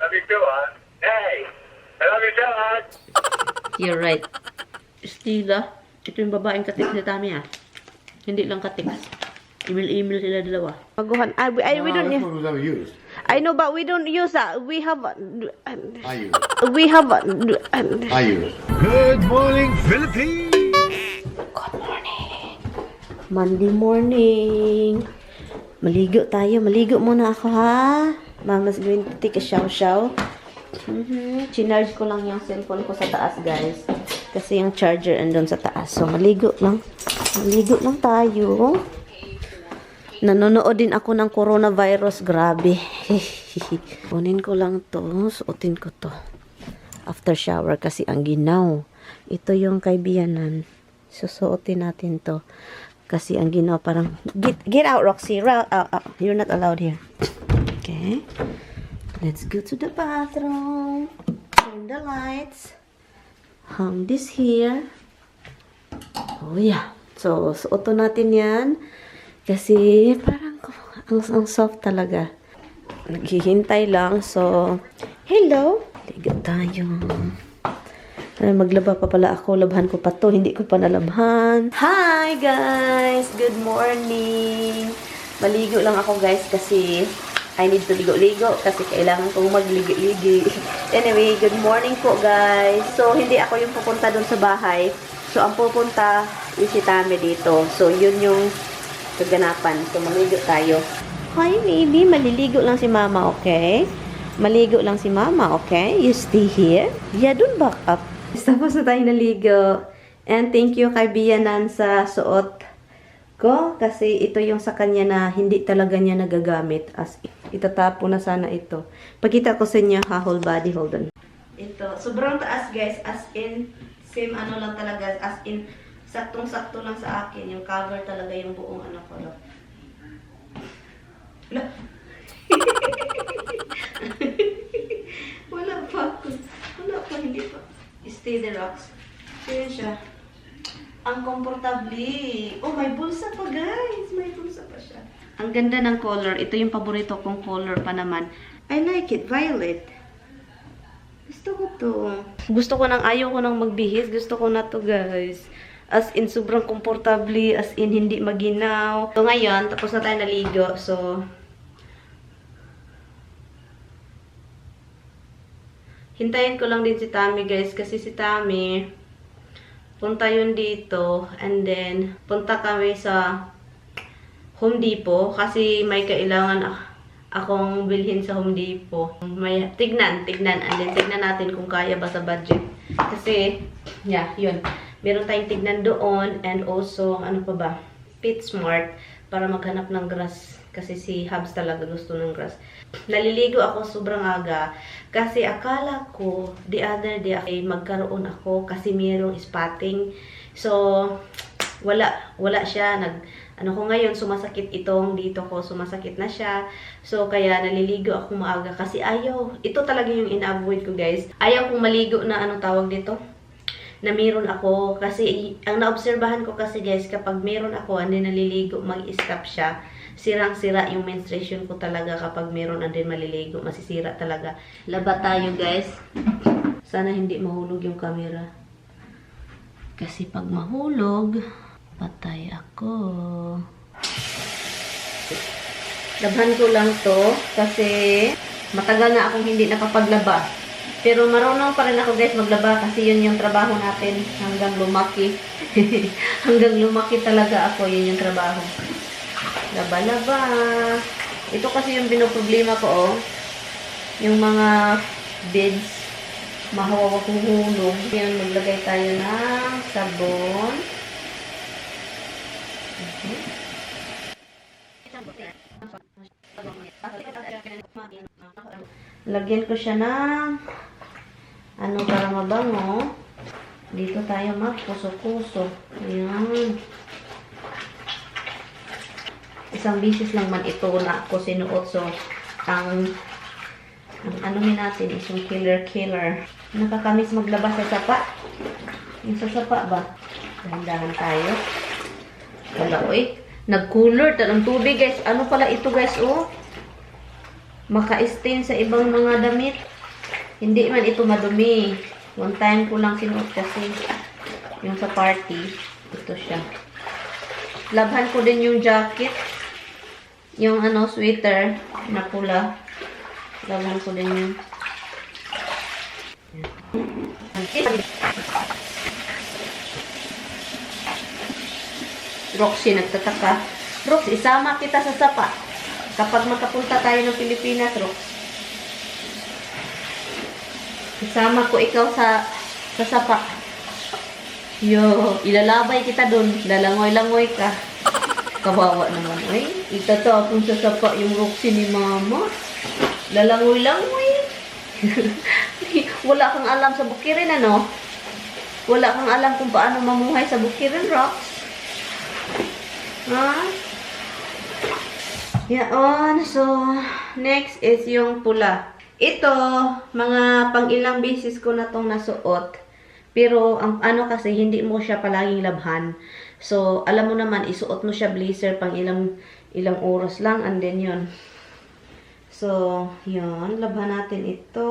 love you too, huh? Hey, I love you too, huh? You're right. Stila, ito yung babaeng katiks ni Tami, ah. Hindi lang katiks. Email sila dalawa. Maguhan. We don't That's use. what was ever used. I know, but we don't use that. We have. I use it. We have. I use it. Good morning, Philippines! Good morning. Monday morning. Maligo tayo. Maligo muna ako, ha? Mama's going to take a shower. Chinarge ko lang yung cellphone ko sa taas, guys. Kasi yung charger andun sa taas. So, maligo lang. Maligo lang tayo. Nanonood din ako ng coronavirus. Grabe. Kunin ko lang to. Suotin ko to. After shower kasi ang ginaw. Ito yung kaibiyanan. Susuotin natin to. Kasi ang ginaw parang... Get out, Roxy. You're not allowed here. Okay. Let's go to the bathroom. Turn the lights. Hang this here. Oh yeah. So, suotin natin yan. Kasi parang ang soft talaga. Naghihintay lang. So, hello. Liga tayo. Ay, maglaba pa pala ako. Labhan ko pa to. Hindi ko pa nalabhan. Hi guys! Good morning! Maligo lang ako guys kasi I need to ligo-ligo kasi kailangan kong magligo-ligo. Anyway, good morning po guys. So, hindi ako yung pupunta dun sa bahay. So, ang pupunta is si Tami dito. So, yun yung kaganapan. So, maligo tayo. Hi, baby. Maliligo lang si mama, okay? Maligo lang si mama, okay? You stay here. Yeah, dun back up. Tapos na tayo naligo. And thank you kay Bianan sa suot ko. Kasi ito yung sa kanya na hindi talaga niya nagagamit. As itatapo na sana ito. Pakita ko sa inyo ha, whole body. Hold on. Ito. Sobrang taas guys. As in, same ano lang talaga. As in, saktong-sakto lang sa akin. Yung cover talaga yung buong ano ko. Wala. Wala pa. Wala pa. Hindi pa. Stay the rocks. So yun siya. Ang komportable. Oh, may bulsa pa guys. May bulsa pa siya. Ang ganda ng color. Ito yung paborito kong color pa naman. I like it. Violet. Gusto ko to. Gusto ko nang ayaw ko nang magbihis. Gusto ko na to guys. As in, sobrang komportable. As in, hindi maginaw. So, ngayon, tapos na tayo naligo. So, hintayin ko lang din si Tami, guys. Kasi si Tami, punta yun dito. And then, punta kami sa Home Depot. Kasi may kailangan akong bilhin sa Home Depot. May, tignan. And then, tignan natin kung kaya ba sa budget. Kasi, yeah, yun. Meron tayong tignan doon and also, ano pa ba, PetSmart para maghanap ng grass. Kasi si Habs talaga gusto ng grass. Naliligo ako sobrang aga kasi akala ko the other day ay magkaroon ako kasi mayroong spotting. So, wala siya. Ano ko ngayon, sumasakit itong dito ko, sumasakit na siya. So, kaya naliligo ako maaga kasi ayaw. Ito talaga yung in-avoid ko guys. Ayaw kong maligo na ano tawag dito. Na meron ako. Kasi, ang naobserbahan ko kasi guys, kapag meron ako, and then naliligo, mag-stop siya. Sirang-sira yung menstruation ko talaga kapag meron and then maliligo. Masisira talaga. Laba tayo guys. Sana hindi mahulog yung camera. Kasi pag mahulog, patay ako. Labhan ko lang to kasi matagal na akong hindi nakapaglaba. Pero marunong pa rin ako guys maglaba kasi yun yung trabaho natin hanggang lumaki. Hanggang lumaki talaga ako, yun yung trabaho. Laba-laba. Ito kasi yung binoproblema ko, oh. Yung mga beds, mahawawakuhulog. Yan, maglagay tayo ng sabon. Lagyan ko siya ng ano para mabango. Dito tayo magpuso-puso. Ayan. Isang bisis lang man ito na ako sinuot. So, ang ano natin is yung killer. Nakakamiss maglabas sa sapa. Yung sa sapa ba? Dahan-dahan tayo. Wala, oy. Nag-cooler. Tanong tubig, guys. Ano pala ito, guys, oh? Maka-stain sa ibang mga damit. Hindi man ito madumi. One time ko lang sinuot kasi yung sa party. Ito siya. Labhan ko din yung jacket. Yung ano, sweater na pula. Labhan ko din yun. Roxy, nagtataka. Rox, isama kita sa sapa. Kapag makapunta tayo ng Pilipinas, Rox. Isama ko ikaw sa sapa. Yo, ilalabay kita dun. Lalangoy-langoy ka. Kawawa naman. Ay, itata akong sa sapa yung Roxy ni Mama. Lalangoy-langoy. Wala kang alam sa bukirin, ano? Wala kang alam kung paano mamuhay sa bukirin, Rox. Ha? Yan. So, next is yung pula. Ito, mga pang-ilang beses ko na tong nasuot. Pero, ang ano kasi, hindi mo siya palaging labhan. So, alam mo naman, isuot mo siya blazer pang ilang oras lang. And then yun. So, yun. Labhan natin ito.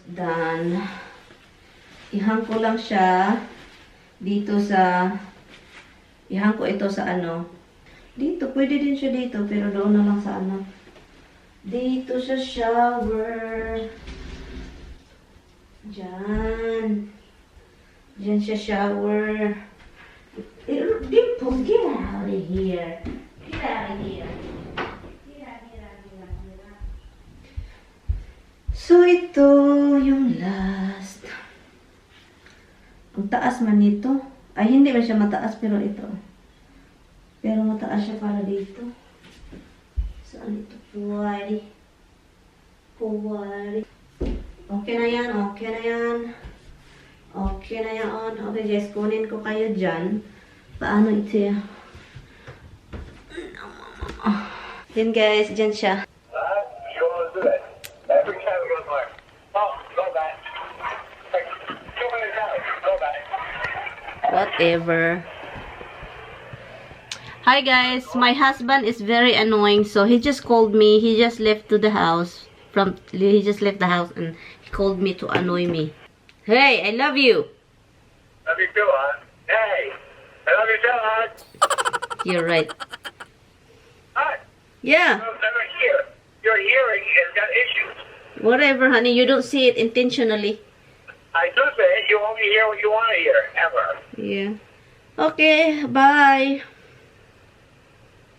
Done. Ihang ko lang siya dito sa ihang ko ito sa ano. Dito, pwede din siya dito, pero doon na lang sa ano. Dito sa shower. Diyan. Diyan siya shower. Dimple, get out of here. Get out of here. So, ito yung last. Ang taas man nito. Ay, hindi ba siya mataas, pero ito. Pero mataas siya para dito. Saan ito? Puwari. Okay na yan, okay na yan. Okay na yan. Okay guys, kunin ko kayo dyan. Paano ito yan? Yan guys, dyan siya. You want to do it? Every time we go somewhere. Oh, go back. Like, 2 minutes out. Go back. Whatever. Hi guys, my husband is very annoying, so he just called me. He just left the house and he called me to annoy me. Hey, I love you. Love you too, hon. Hey, I love you too, hon. You're right. Hon, Yeah. I'm never here. Your hearing has got issues. Whatever, honey. You don't see it intentionally. I do say it. You only hear what you want to hear, ever. Yeah. Okay. Bye.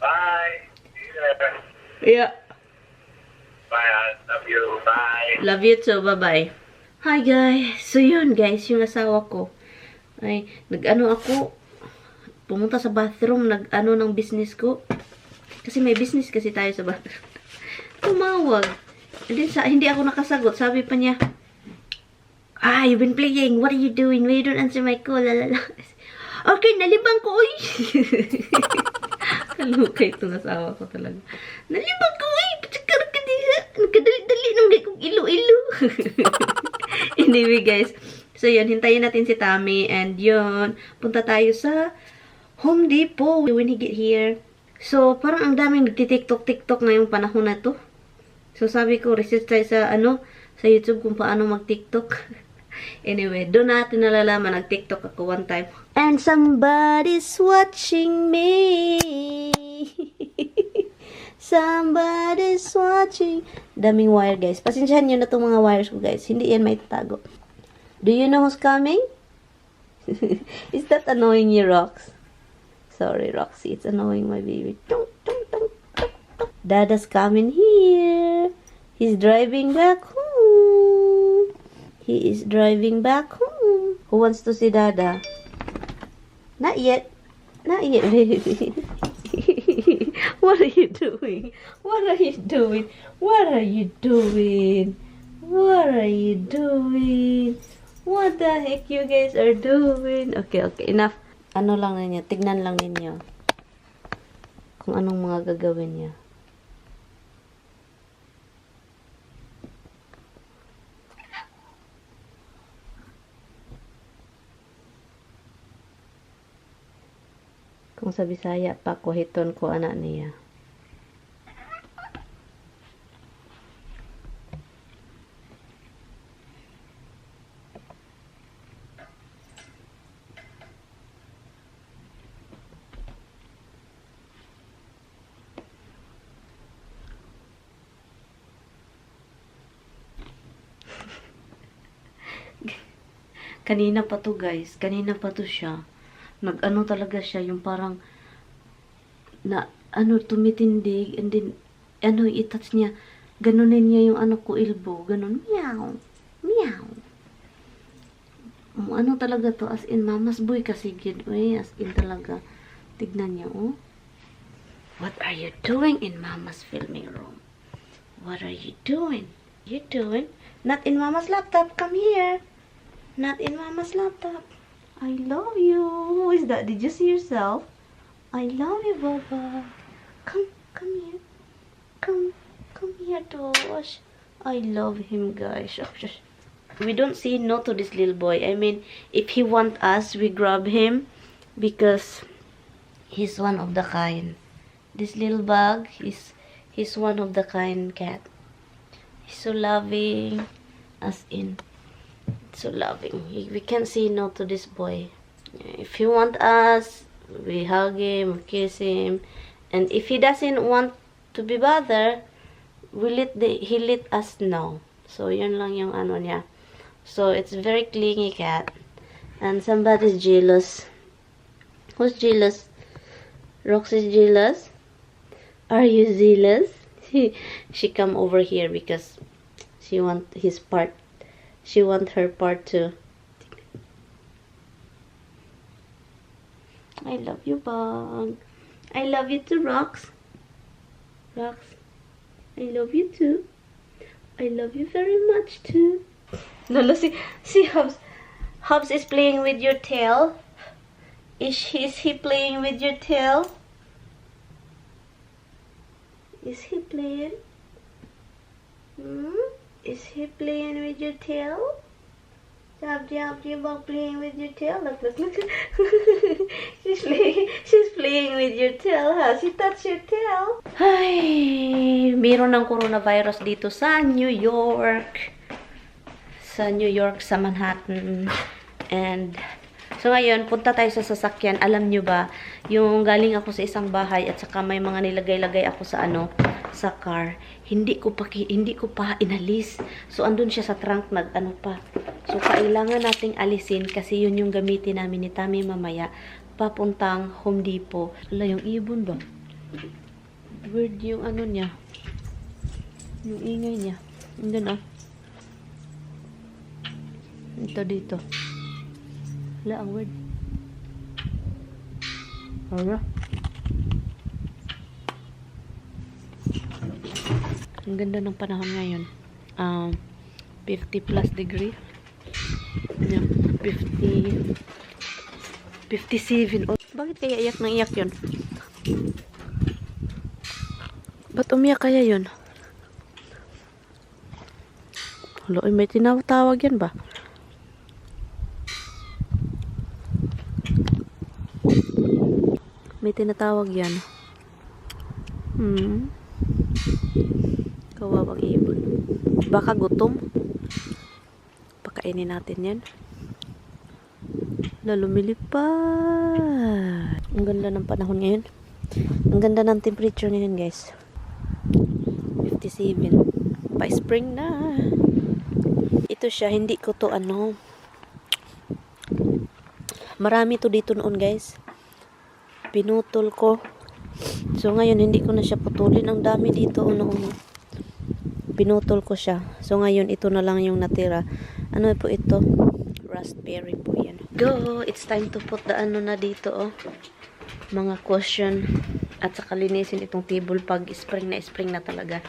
Bye. Yeah. Bye, hon. Love you. Bye. Love you too. Bye-bye. Hi, guys. So, yun, guys. Yung asawa ko. Ay, nag-ano ako. Pumunta sa bathroom. Nag-ano ng business ko. Kasi may business kasi tayo sa bathroom. Tumawag. And then, hindi ako nakasagot. Sabi pa niya, you've been playing. What are you doing? Why you don't answer my call? Lalala. Okay, nalibang ko, uy. Kaluka itong asawa ko talaga. Nalibang ko, uy. Patsakar ka diha. Nagkadali-dali nung di kong ilo-ilo. Anyway, guys. So, yun. Hintayin natin si Tammy. And yun. Punta tayo sa Home Depot when he get here. So, parang ang daming nagti-TikTok ngayong panahon na to. So, sabi ko, research tayo sa, sa YouTube kung paano mag-TikTok. Anyway, doon natin nalalaman, nag-TikTok ako one time. And somebody's watching me. Somebody's watching. Daming wire, guys. Pasensyahan nyo na itong mga wires ko, guys. Hindi yan may tatago. Do you know who's coming? Is that annoying you, Rox? Sorry, Roxy. It's annoying my baby. Tung, tung, tung, tung, tung. Dada's coming here. He's driving back home. He is driving back home. Who wants to see Dada? Not yet. Not yet, baby. What are you doing? What are you doing? What are you doing? What are you doing? What the heck you guys are doing? Okay, enough. Ano lang ninyo, tignan lang ninyo kung anong mga gagawin niya. Kung sa Bisaya pa, kuhiton ko anak niya. Kanina pa to guys, kanina pa to siya. Nag-ano talaga siya, yung parang na ano tumitindig and then ano i-touch niya, ganunin niya yung ano ko elbow, ganun, meow, meow. Ano talaga to, as in mama's boy kasi gid, as in talaga. Tignan niya, oh. What are you doing in mama's filming room? What are you doing? You doing? Not in mama's laptop, come here. Not in mama's laptop. I love you. Who is that? Did you see yourself? I love you, Baba. Come here. Come here, Tosh. I love him, guys. We don't say no to this little boy. I mean, if he want us, we grab him because he's one of the kind. This little bug, he's one of the kind cat. He's so loving, as in. So loving. We can't say no to this boy. If he want us, we hug him, kiss him, and if he doesn't want to be bothered, he let us know. So yun lang yung ano niya. So it's very clingy cat, and somebody's jealous. Who's jealous? Roxy's jealous. Are you jealous? She come over here because she want his part. She want her part too. I love you, Bug. I love you too, Rox. Rox, I love you too. I love you very much too. Lolo, see Hubs. Hubs is playing with your tail. Is he playing with your tail? Is he playing? Is he playing with your tail? Jump, about playing with your tail. Look. She's playing with your tail, huh? She touched your tail. Ay, meron ng coronavirus dito sa New York. Sa Manhattan. And so ngayon, punta tayo sa sasakyan. Alam nyo ba, yung galing ako sa isang bahay at saka may mga nilagay-lagay ako sa sa car. Hindi ko pa inalis. So andun siya sa trunk pa. So kailangan nating alisin kasi yun yung gamitin namin ni Tami mamaya papuntang Home Depot. Wala yung ibon ba? Weird yung ano niya. Yung ingay niya. Andun Ito dito. Wala ang word. Wala. Ang ganda ng panahon ngayon. 50 plus degree. Yeah, 50 57. Oh, bakit kaya iyak nang iyak yun? Ba't umiyak kaya yun? Hala, may tinatawag yan ba? May tinatawag yan. Kawawang ibon. Baka gutom. Pakainin natin yan. Lumilipad. Ang ganda ng panahon ngayon. Ang ganda ng temperature ngayon, guys. 57. Pa-spring na. Ito siya, hindi ko to Marami to dito noon, guys. Pinutol ko. So, ngayon, hindi ko na siya putulin. Ang dami dito, uno-uno. Pinutol ko siya. So, ngayon, ito na lang yung natira. Ano po ito? Raspberry po yan. Go! It's time to put the ano na dito, oh. Mga cushion. At saka linisin itong table pag spring na talaga.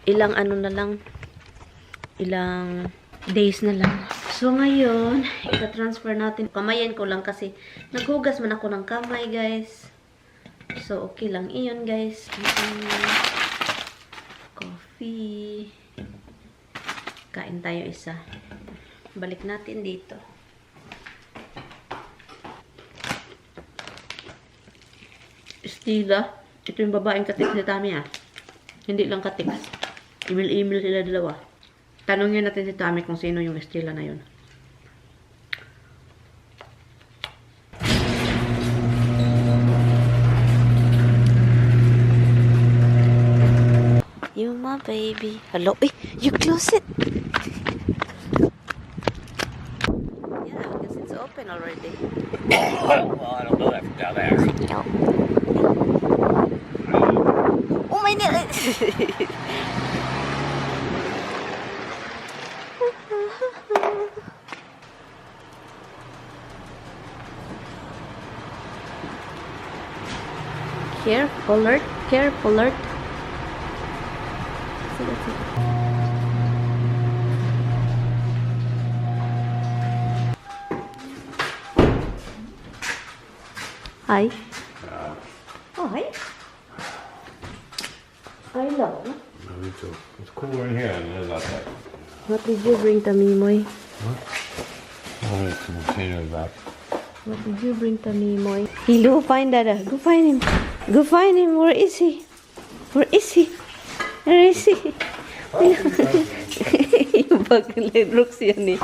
Ilang ano na lang. Ilang days na lang. So, ngayon, ita-transfer natin. Kamayan ko lang kasi naghugas man ako ng kamay, guys. So, okay lang iyon, guys. Coffee. Kain tayo isa. Balik natin dito. Stila. Ito yung babaeng katiks ni Tami, ah. Hindi lang katiks. Email sila dalawa. Tanungin natin si Tami kung sino yung Stila na yun. You my baby. Hello? Eh, you close it. Yeah, because it's open already. Well, I don't know that from down there. No. Oh my nail. Careful alert. Careful alert. Hi. Oh, hi. Hello. Me too. It's cooler in here than it is outside. What did you bring, Tamimoy? Oh, it's some containers back. What did you bring, Tamimoy? Hey, go find Dada. Go find him. Go find him. Where is he? Where is he? Where is he? Yung bagay looks yan eh.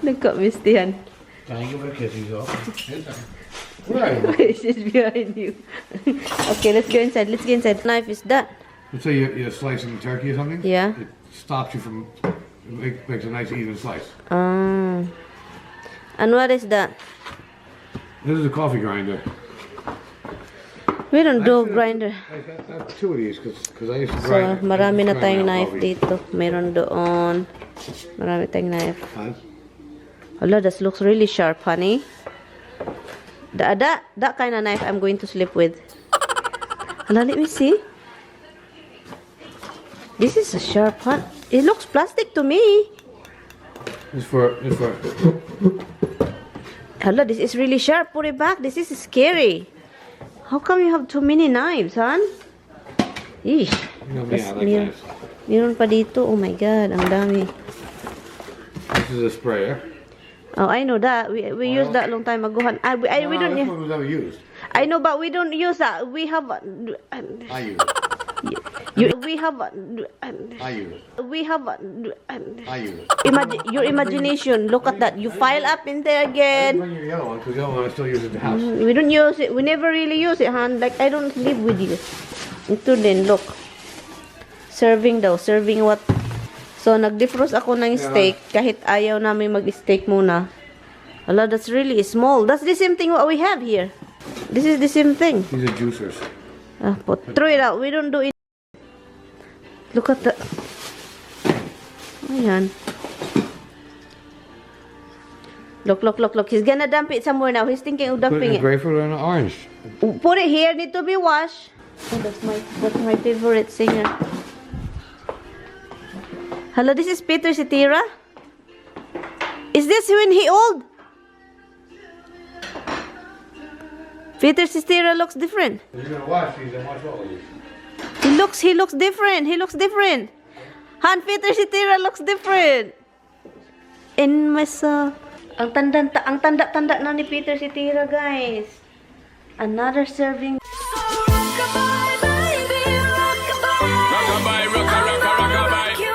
Nagka-mistihan. Can I give her a kiss? He's off. Where are you? She's behind you. Okay, let's go inside. Let's go inside. Knife is that. Let's say you're slicing turkey or something. Yeah. It stops you from. It makes a nice even slice. And what is that? This is a coffee grinder. We don't do grinder. I have two of these because I used to So, grind. marami na grind tayong out knife coffee. dito. Meron doon. Marami tayong knife. Huh? Hala, that looks really sharp, honey. That kind of knife I'm going to sleep with. Hala, let me see. This is a sharp one. It looks plastic to me. It's for. Hala, this is really sharp. Put it back. This is scary. How come you have too many knives, hon? Eesh. You know me, I like Meron- knives. Meron pa dito. Oh my God, ang dami. This is a sprayer. Oh, I know that. We used that long time ago. We No, don't. this one was never used. I know, but we don't use that. We have. I use it. We have. I use it. We have. I use it. Your imagination. Look at that. You file up in there I didn't again. bring your yellow one because the yellow one I still use at the house. We don't use it. We never really use it, hon. Like I don't live with you. Ito din, look. Serving daw. Serving what? So, nag-defrost ako ng steak kahit ayaw namin mag-steak muna. Wala, that's really small. That's the same thing what we have here. This is the same thing. These are juicers. Throw it out. We don't do it. Look at that. Ayan. Look. He's gonna dump it somewhere now. He's thinking of Put it dumping in it. grapefruit and orange. Put it here. Need to be washed. Oh, that's my favorite singer. Hello, this is Peter Cetera. Is this when he old? Peter Cetera looks different. If you're gonna wash these, then wash all of these. He looks different. He looks different. Han, Peter Cetera looks different. In myself. Ang tanda na ni Peter Cetera, guys. Another serving.